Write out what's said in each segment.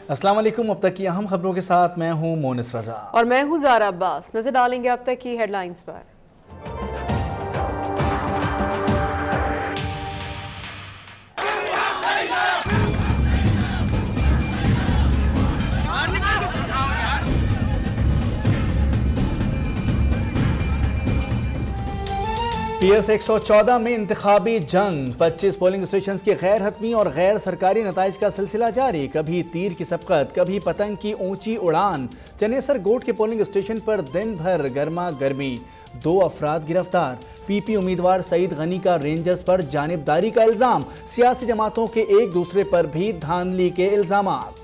अस्सलाम वालेकुम। अब तक की अहम खबरों के साथ मैं हूं मोनिस रजा और मैं हूं ज़ारा अब्बास। नजर डालेंगे अब तक की हेडलाइंस पर। PS 114 में इंतखाबी जंग, 25 पोलिंग स्टेशन की गैर हतमी और गैर सरकारी नताइज का सिलसिला जारी। कभी तीर की सबकत, कभी पतंग की ऊंची उड़ान। चनेसर गोट के पोलिंग स्टेशन पर दिन भर गर्मा गर्मी, 2 अफराद गिरफ्तार। PP उम्मीदवार सईद गनी का रेंजर्स पर जानिबदारी का इल्जाम। सियासी जमातों के एक दूसरे पर भी धांधली के इल्जामात।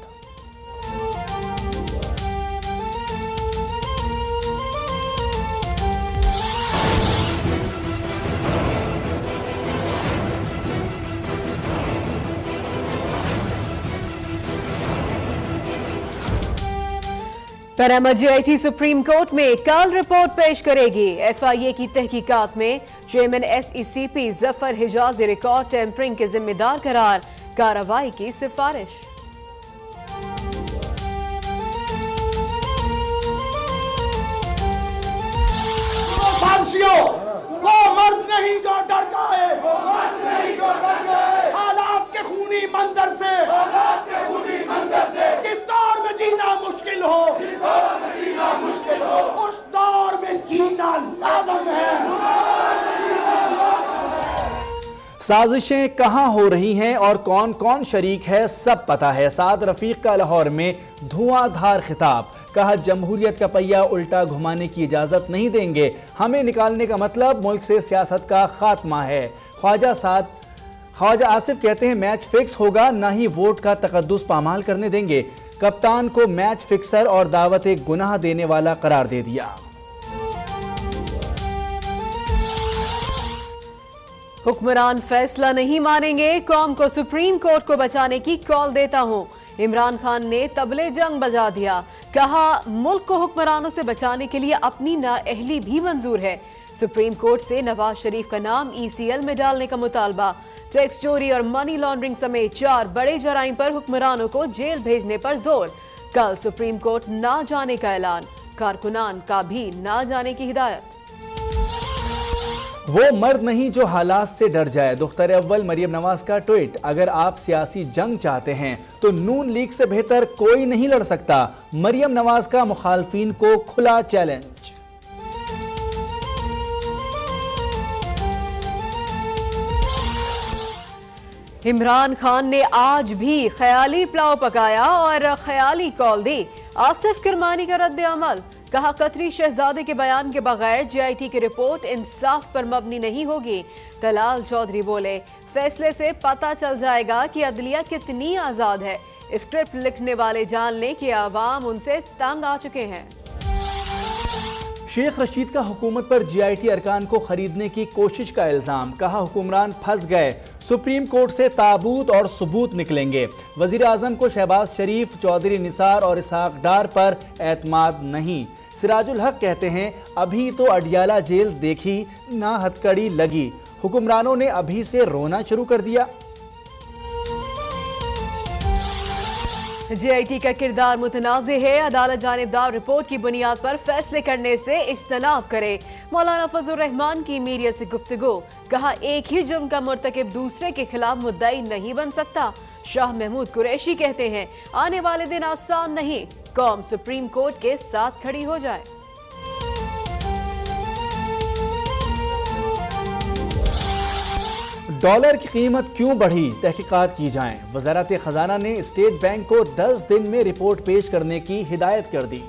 पैरामा GIT सुप्रीम कोर्ट में कल रिपोर्ट पेश करेगी। FIA की तहकीकात में chairman SECP Zafar हिजाजी record tampering के जिम्मेदार करार, कार्रवाई की सिफारिश। वो मर्द नहीं जो डर जाए, वो मर्द नहीं जो डर जाए हालात के खूनी मंजर से, हालात के खूनी मंजर से। किस दौर में जीना मुश्किल हो, किस दौर में जीना मुश्किल हो, उस दौर में जीना लाज़िम है। साजिशें कहां हो रही हैं और कौन कौन शरीक है सब पता है। साद रफीक का लाहौर में धुआंधार खिताब, कहा जमहूरियत का पहिया उल्टा घुमाने की इजाजत नहीं देंगे। हमें निकालने का मतलब मुल्क से सियासत का खात्मा है। ख्वाजा आसिफ कहते हैं मैच फिक्स होगा, ना ही वोट का तकद्दुस पामाल करने देंगे। कप्तान को मैच फिक्सर और दावत गुनाह देने वाला करार दे दिया। हुक्मरान फैसला नहीं मानेंगे, कौम को सुप्रीम कोर्ट को बचाने की कॉल देता हूं। इमरान खान ने तबले जंग बजा दिया, कहा मुल्क को हुक्मरानों से बचाने के लिए अपनी नाअहली भी मंजूर है। सुप्रीम कोर्ट से नवाज शरीफ का नाम ECL में डालने का मुतालबा। टैक्स चोरी और मनी लॉन्ड्रिंग समेत 4 बड़े जराइम पर हुक्मरानों को जेल भेजने पर जोर। कल सुप्रीम कोर्ट ना जाने का ऐलान, कारकुनान का भी ना जाने की हिदायत। वो मर्द नहीं जो हालात से डर जाए, दुख्तर अव्वल मरियम नवाज का ट्वीट। अगर आप सियासी जंग चाहते हैं तो नून लीग से बेहतर कोई नहीं लड़ सकता। मरियम नवाज का मुखालफिन को खुला चैलेंज। इमरान खान ने आज भी ख्याली पुलाव पकाया और ख्याली कॉल दी। आसिफ किरमानी का रद्द अमल, कहा कतरी शहजादे के बयान के बगैर GIT की रिपोर्ट इंसाफ पर मबनी नहीं होगी। तलाल चौधरी बोले फैसले से पता चल जाएगा कि अदलिया कितनी आजाद है। स्क्रिप्ट लिखने वाले जान लें कि आवाम उनसे तंग आ चुके हैं। शेख रशीद का हुकूमत पर GIT अरकान को खरीदने की कोशिश का इल्जाम, कहा हुक्मरान फंस गए, सुप्रीम कोर्ट से ताबूत और सबूत निकलेंगे। वजीर आजम को शहबाज शरीफ, चौधरी निसार और इसहाक डार पर एतमाद नहीं। सिराजुल हक कहते हैं अभी तो अडियाला जेल देखी ना हथकड़ी लगी, हुक्मरानों ने अभी से रोना शुरू कर दिया। GIT का किरदार मुतनाज़े है, अदालत जानिबदार रिपोर्ट की बुनियाद पर फैसले करने से इज्तनाब करे। मौलाना फजल रहमान की मीडिया से गुफ्तगू, कहा एक ही जुर्म का मुर्तकिब दूसरे के खिलाफ मुद्दाई नहीं बन सकता। शाह महमूद कुरैशी कहते हैं आने वाले दिन आसान नहीं, कौम सुप्रीम कोर्ट के साथ खड़ी हो जाए। डॉलर की कीमत क्यों बढ़ी, तहकीकात की जाएं। वज़ारत खजाना ने स्टेट बैंक को 10 दिन में रिपोर्ट पेश करने की हिदायत कर दी।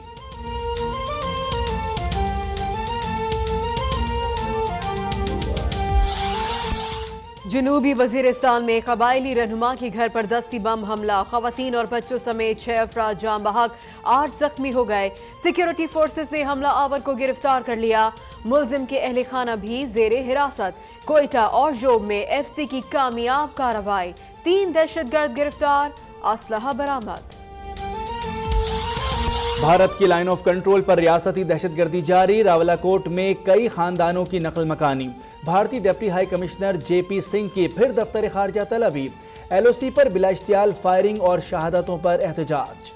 जनूबी वजीरिस्तान में कबायली रहनुमा के घर पर दस्ती बम हमला, खवातीन और बच्चों समेत 6 अफराद जाम बहक, 8 जख्मी हो गए। सिक्योरिटी फोर्सेस ने हमला आवर को गिरफ्तार कर लिया। मुलजिम के अहले खाना भी जेरे हिरासत। कोयटा और जोब में FC की कामयाब कार्रवाई, 3 दहशतगर्द गिरफ्तार, असलहा बरामद। भारत की लाइन ऑफ कंट्रोल पर रियासती दहशतगर्दी जारी, रावलाकोट में कई खानदानों की नकल मकानी। भारतीय deputy high commissioner JP Singh की फिर दफ्तर खारजा तलबी। एलओसी पर बिला इश्तियाल फायरिंग और शहादतों पर एहतजाज।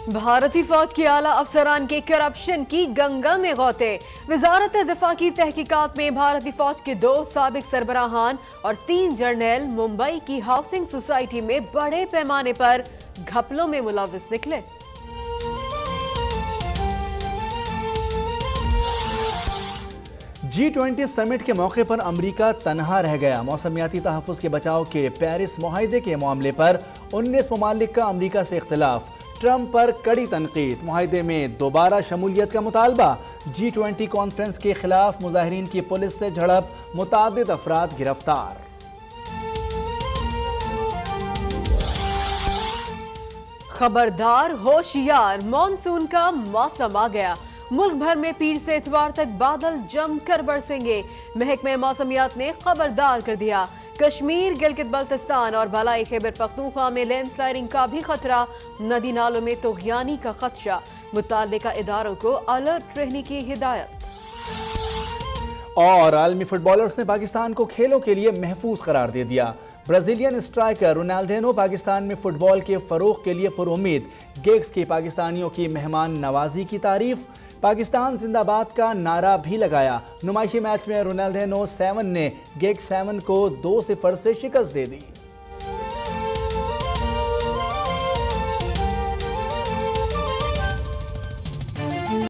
भारतीय फौज के आला अफसरान के करप्शन की गंगा में गौते। वजारत दिफा की तहकीकात में भारतीय फौज के 2 साबिक सरबराहान और 3 जर्नैल मुंबई की हाउसिंग सोसाइटी में बड़े पैमाने पर घपलों में मुलविस निकले। G20 समिट के मौके पर अमेरिका तनहा रह गया। मौसमियाती तहफ़्फ़ुज़ के बचाव के पेरिस मुआहदे के मामले पर 19 ममालिक का अमेरिका से इख्तिलाफ। ट्रंप पर कड़ी तनकीद, मुआहदे में दोबारा शमूलियत का मुतालबा। G20 कॉन्फ्रेंस के खिलाफ मुजाहिरीन की पुलिस से झड़प, मुतादिद अफराद गिरफ्तार। खबरदार, होशियार, मानसून का मौसम आ गया। मुल्क भर में पीर से इतवार तक बादल जमकर बरसेंगे। महकमे मौसमियात ने खबरदार कर दिया। कश्मीर, गिलगित बल्तिस्तान और बालाई खैबर पख्तूनख्वा में लैंडस्लाइडिंग का भी खतरा। नदी नालों में तोगयानी का खदशा। मुताल्लिका इदारों को अलर्ट रहने की हिदायत। और आलमी फुटबॉलर्स ने पाकिस्तान को खेलों के लिए महफूज करार दे दिया। ब्राजीलियन स्ट्राइकर रोनाल्डिनो पाकिस्तान में फुटबॉल के फरोग के लिए पुरुम्मीद। गिग्स की पाकिस्तानियों की मेहमान नवाजी की तारीफ। पाकिस्तान जिंदाबाद का नारा भी लगाया। नुमाइशी मैच में रोनाल्डिनो 7 ने गिग्स 7 को 2-0 से शिकस्त दे दी।